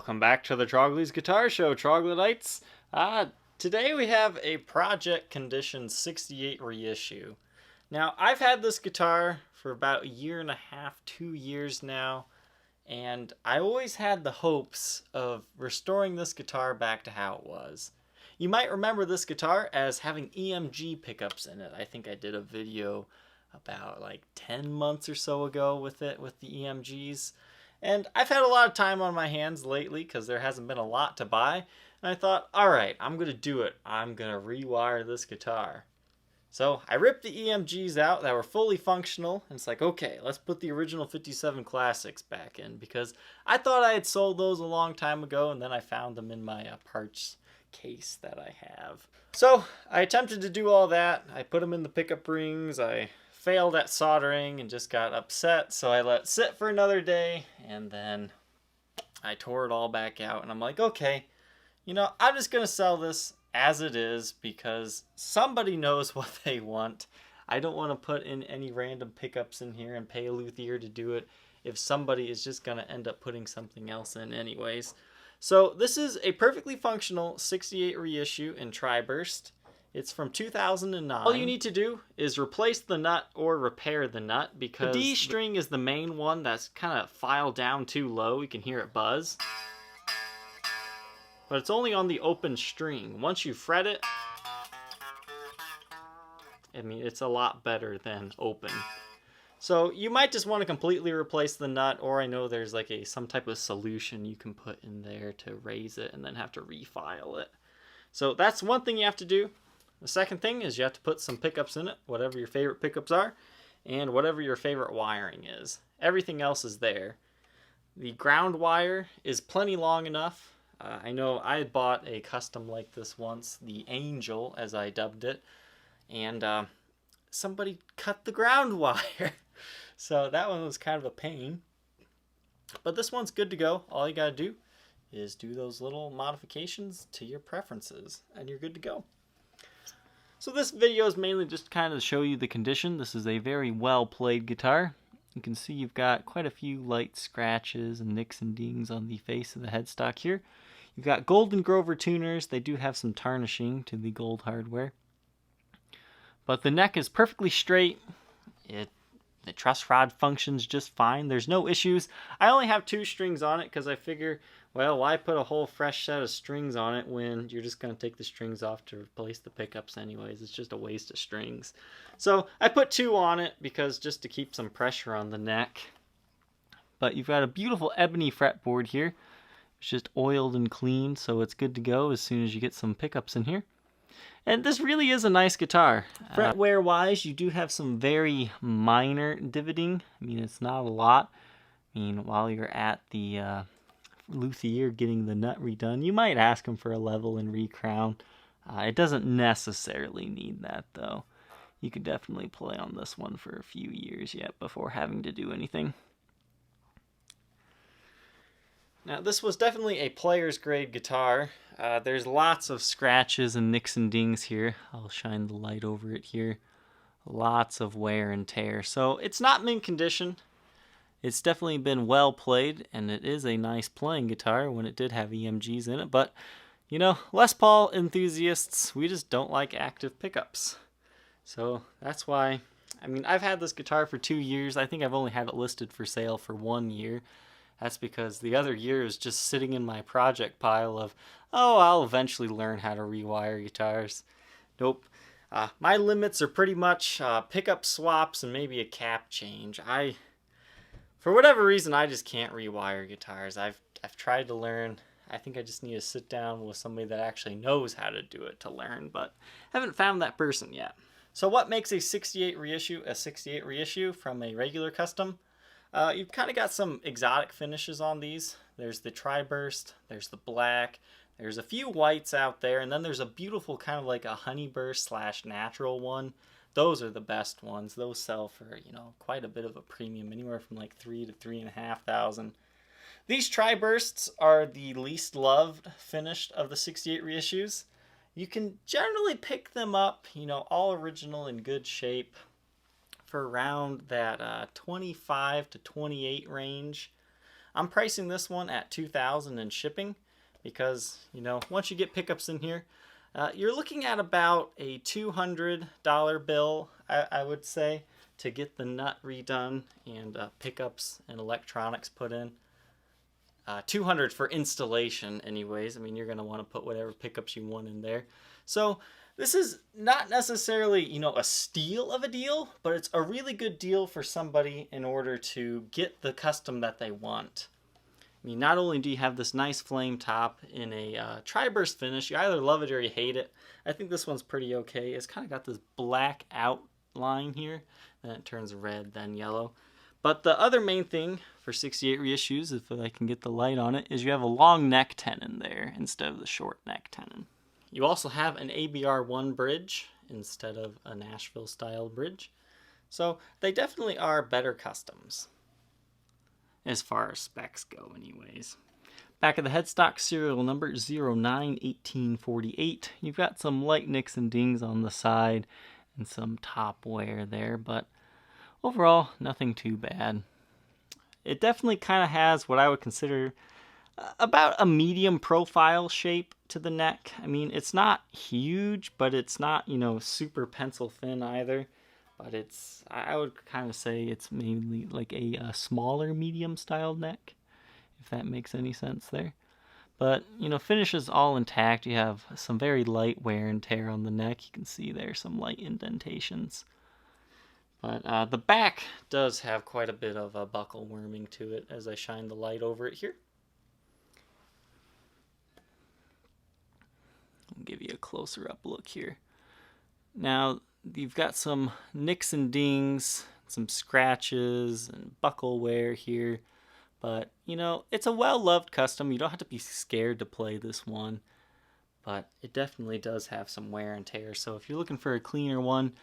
Welcome back to the Trogly's Guitar Show, Troglodytes. Today we have a Project Condition 68 reissue. Now, I've had this guitar for about a year and a half, 2 years now, and I always had the hopes of restoring this guitar back to how it was. You might remember this guitar as having EMG pickups in it. I think I did a video about like 10 months or so ago with the EMGs. And I've had a lot of time on my hands lately because there hasn't been a lot to buy. And I thought, alright, I'm going to do it. I'm going to rewire this guitar. So I ripped the EMGs out that were fully functional. And it's like, okay, let's put the original 57 Classics back in. Because I thought I had sold those a long time ago. And then I found them in my parts case that I have. So I attempted to do all that. I put them in the pickup rings. I failed at soldering and just got upset, so I let it sit for another day, and then I tore it all back out, and I'm like, okay, you know, I'm just gonna sell this as it is because somebody knows what they want. I don't want to put in any random pickups in here and pay a luthier to do it if somebody is just gonna end up putting something else in anyways. So this is a perfectly functional 68 reissue in Triburst. It's from 2009. All you need to do is replace the nut or repair the nut because the D string is the main one that's kind of filed down too low. You can hear it buzz. But it's only on the open string. Once you fret it, I mean, it's a lot better than open. So you might just want to completely replace the nut, or I know there's like some type of solution you can put in there to raise it and then have to refile it. So that's one thing you have to do. The second thing is you have to put some pickups in it, whatever your favorite pickups are, and whatever your favorite wiring is. Everything else is there. The ground wire is plenty long enough. I know I had bought a custom like this once, the Angel as I dubbed it, and somebody cut the ground wire. So that one was kind of a pain. But this one's good to go. All you gotta do is do those little modifications to your preferences, and you're good to go. So this video is mainly just kind of to show you the condition. This is a very well played guitar. You can see you've got quite a few light scratches and nicks and dings on the face of the headstock here. You've got gold and Grover tuners. They do have some tarnishing to the gold hardware. But the neck is perfectly straight. The truss rod functions just fine. There's no issues. I only have 2 strings on it because I figure, well, why put a whole fresh set of strings on it when you're just going to take the strings off to replace the pickups anyways? It's just a waste of strings. So I put 2 on it because just to keep some pressure on the neck. But you've got a beautiful ebony fretboard here. It's just oiled and cleaned, so it's good to go as soon as you get some pickups in here. And this really is a nice guitar. Fretwear wise, you do have some very minor divoting. I mean, it's not a lot. I mean, while you're at the luthier getting the nut redone, you might ask him for a level and recrown. It doesn't necessarily need that though. You could definitely play on this one for a few years yet before having to do anything. Now this was definitely a player's grade guitar. There's lots of scratches and nicks and dings here. I'll shine the light over it here. Lots of wear and tear. So it's not mint condition. It's definitely been well played, and it is a nice playing guitar when it did have EMGs in it. But, you know, Les Paul enthusiasts, we just don't like active pickups. So that's why, I mean, I've had this guitar for 2 years. I think I've only had it listed for sale for 1 year. That's because the other year is just sitting in my project pile of, oh, I'll eventually learn how to rewire guitars. Nope. My limits are pretty much pickup swaps and maybe a cap change. For whatever reason, I just can't rewire guitars. I've tried to learn. I think I just need to sit down with somebody that actually knows how to do it to learn, but haven't found that person yet. So what makes a 68 reissue from a regular custom? You've kind of got some exotic finishes on these. There's the Triburst, there's the black, there's a few whites out there, and then there's a beautiful kind of like a honeyburst / natural one. Those are the best ones. Those sell for, you know, quite a bit of a premium, anywhere from like $3,000 to $3,500. These Tribursts are the least loved finished of the 68 reissues. You can generally pick them up, you know, all original in good shape for around that 25 to 28 range. I'm pricing this one at $2,000 in shipping because, you know, once you get pickups in here, you're looking at about a $200 bill, I would say, to get the nut redone and pickups and electronics put in. $200 for installation anyways. I mean, you're going to want to put whatever pickups you want in there. So this is not necessarily, you know, a steal of a deal, but it's a really good deal for somebody in order to get the custom that they want. I mean, not only do you have this nice flame top in a Triburst finish, you either love it or you hate it. I think this one's pretty okay. It's kind of got this black outline here, then it turns red, then yellow. But the other main thing for 68 reissues, if I can get the light on it, is you have a long neck tenon there instead of the short neck tenon. You also have an ABR1 bridge instead of a Nashville style bridge. So they definitely are better customs, as far as specs go anyways. Back of the headstock, serial number 091848. You've got some light nicks and dings on the side and some top wear there, but overall, nothing too bad. It definitely kind of has what I would consider about a medium profile shape to the neck. I mean, it's not huge, but it's not, you know, super pencil thin either. But it's, I would kind of say it's mainly like a smaller medium styled neck, if that makes any sense there. But, you know, finish is all intact. You have some very light wear and tear on the neck. You can see there some light indentations. But the back does have quite a bit of buckle worming to it as I shine the light over it here. I'll give you a closer up look here. Now, you've got some nicks and dings, some scratches and buckle wear here. But, you know, it's a well-loved custom. You don't have to be scared to play this one. But it definitely does have some wear and tear. So if you're looking for a cleaner one,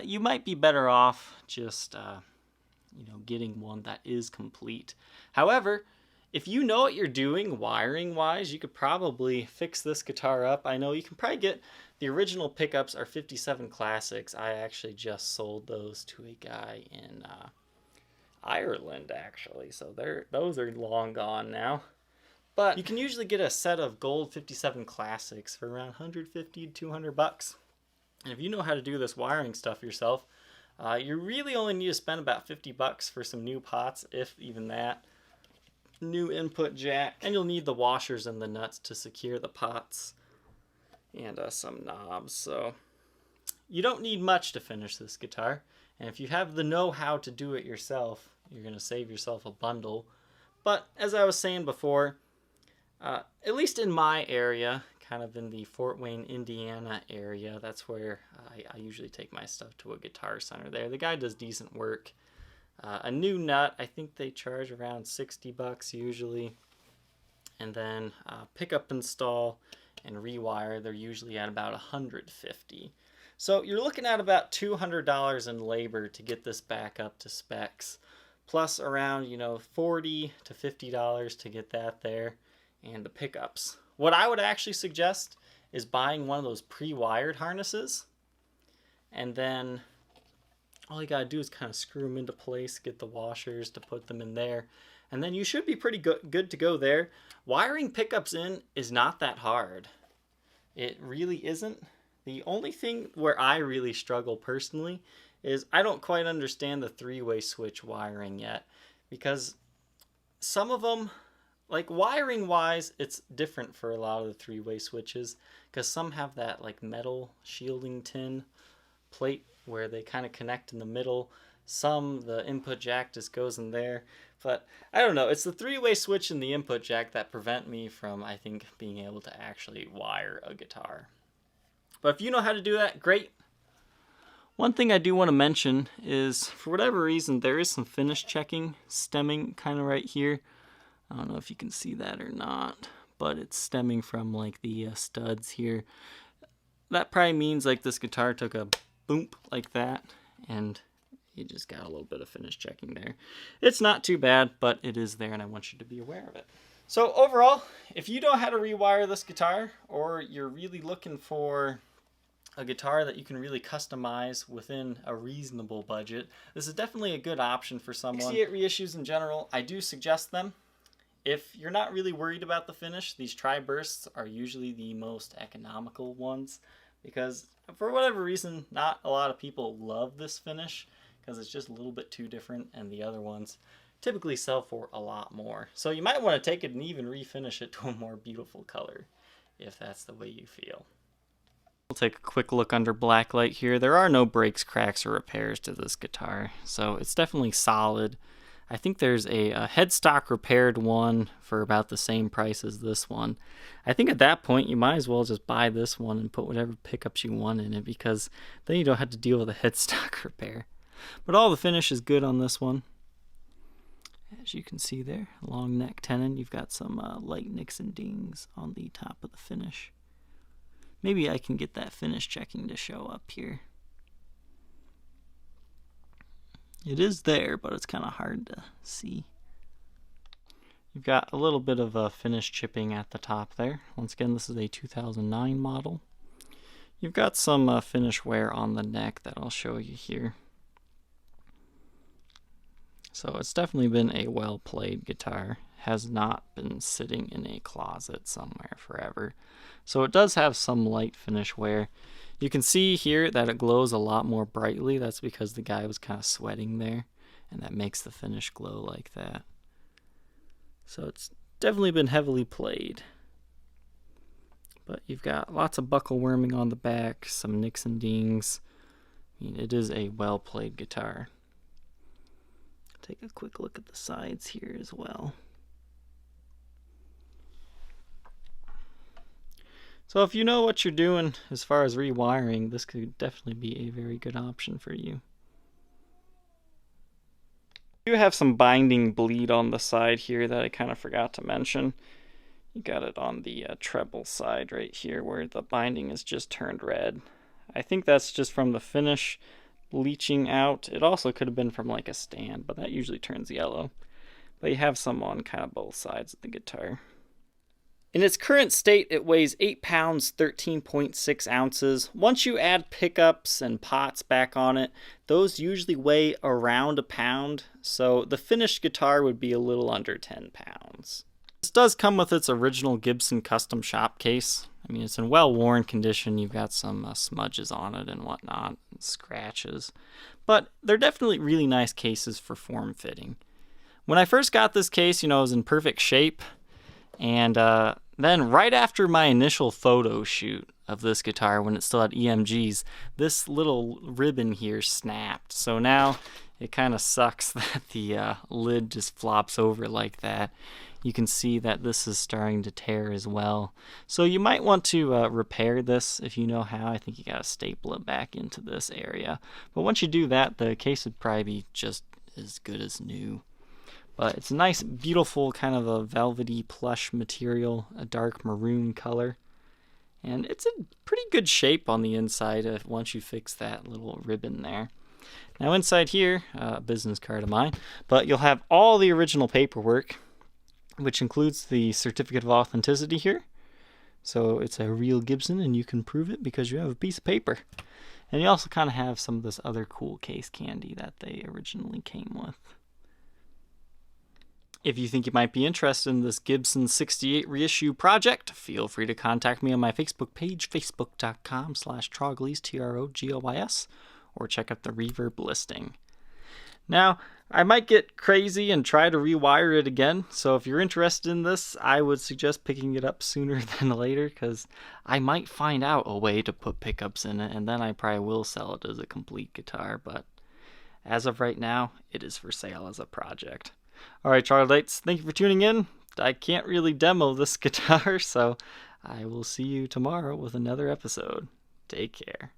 you might be better off just, you know, getting one that is complete. However, if you know what you're doing wiring-wise, you could probably fix this guitar up. I know you can probably get the original pickups are 57 Classics. I actually just sold those to a guy in Ireland, actually. So those are long gone now. But you can usually get a set of gold 57 Classics for around $150 to $200. And if you know how to do this wiring stuff yourself, you really only need to spend about $50 for some new pots, if even that. New input jack, and you'll need the washers and the nuts to secure the pots, and some knobs. So you don't need much to finish this guitar, and if you have the know-how to do it yourself, you're going to save yourself a bundle. But as I was saying before, at least in my area, kind of in the Fort Wayne, Indiana area, that's where I usually take my stuff to a Guitar Center there. The guy does decent work. A new nut, I think they charge around $60 usually. And then pick up, install, and rewire, they're usually at about $150. So you're looking at about $200 in labor to get this back up to specs. Plus around, you know, $40 to $50 to get that there. And the pickups. What I would actually suggest is buying one of those pre-wired harnesses. And then all you gotta do is kind of screw them into place, get the washers to put them in there, and then you should be pretty good to go there. Wiring pickups in is not that hard. It really isn't. The only thing where I really struggle personally is I don't quite understand the three-way switch wiring yet, because some of them, like wiring wise, it's different for a lot of the three-way switches, because some have that like metal shielding tin plate where they kind of connect in the middle. Some, the input jack just goes in there. But I don't know, it's the three-way switch and the input jack that prevent me from, I think, being able to actually wire a guitar. But if you know how to do that, great. One thing I do want to mention is, for whatever reason, there is some finish checking stemming kind of right here. I don't know if you can see that or not, but it's stemming from like the studs here. That probably means like this guitar took a boom like that, and you just got a little bit of finish checking there. It's not too bad, but it is there, and I want you to be aware of it. So overall, if you know how to rewire this guitar, or you're really looking for a guitar that you can really customize within a reasonable budget, this is definitely a good option for someone. 68 reissues in general, I do suggest them. if you're not really worried about the finish, these Tribursts are usually the most economical ones, because for whatever reason, not a lot of people love this finish because it's just a little bit too different, and the other ones typically sell for a lot more. So you might want to take it and even refinish it to a more beautiful color if that's the way you feel. We'll take a quick look under blacklight here. There are no breaks, cracks, or repairs to this guitar, so it's definitely solid. I think there's a headstock repaired one for about the same price as this one. I think at that point you might as well just buy this one and put whatever pickups you want in it, because then you don't have to deal with a headstock repair. But all the finish is good on this one. As you can see there, long neck tenon. You've got some light nicks and dings on the top of the finish. Maybe I can get that finish checking to show up here. It is there, but it's kind of hard to see. You've got a little bit of finish chipping at the top there. Once again, this is a 2009 model. You've got some finish wear on the neck that I'll show you here. So it's definitely been a well-played guitar. Has not been sitting in a closet somewhere forever. So it does have some light finish wear. You can see here that it glows a lot more brightly. That's because the guy was kind of sweating there, and that makes the finish glow like that. So it's definitely been heavily played. But you've got lots of buckle worming on the back, some nicks and dings. I mean, it is a well-played guitar. Take a quick look at the sides here as well. So if you know what you're doing as far as rewiring, this could definitely be a very good option for you. You have some binding bleed on the side here that I kind of forgot to mention. You got it on the treble side right here where the binding is just turned red. I think that's just from the finish leaching out. It also could have been from like a stand, but that usually turns yellow. But you have some on kind of both sides of the guitar. In its current state, it weighs 8 pounds, 13.6 ounces. Once you add pickups and pots back on it, those usually weigh around a pound, so the finished guitar would be a little under 10 pounds. This does come with its original Gibson custom shop case. I mean, it's in well-worn condition. You've got some smudges on it and whatnot, and scratches. But they're definitely really nice cases for form-fitting. When I first got this case, it was in perfect shape. And then right after my initial photo shoot of this guitar, when it still had EMGs, this little ribbon here snapped. So now it kind of sucks that the lid just flops over like that. You can see that this is starting to tear as well. So you might want to repair this if you know how. I think you got to staple it back into this area. But once you do that, the case would probably be just as good as new. But it's a nice, beautiful kind of a velvety plush material, a dark maroon color. And it's in pretty good shape on the inside once you fix that little ribbon there. Now inside here, a business card of mine, but you'll have all the original paperwork, which includes the certificate of authenticity here. So it's a real Gibson and you can prove it because you have a piece of paper. And you also kind of have some of this other cool case candy that they originally came with. If you think you might be interested in this Gibson 68 reissue project, feel free to contact me on my Facebook page, facebook.com/Troglys, Trogoys, or check out the Reverb listing. Now, I might get crazy and try to rewire it again, so if you're interested in this, I would suggest picking it up sooner than later, because I might find out a way to put pickups in it, and then I probably will sell it as a complete guitar, but as of right now, it is for sale as a project. Alright, Troglytes, thank you for tuning in. I can't really demo this guitar, so I will see you tomorrow with another episode. Take care.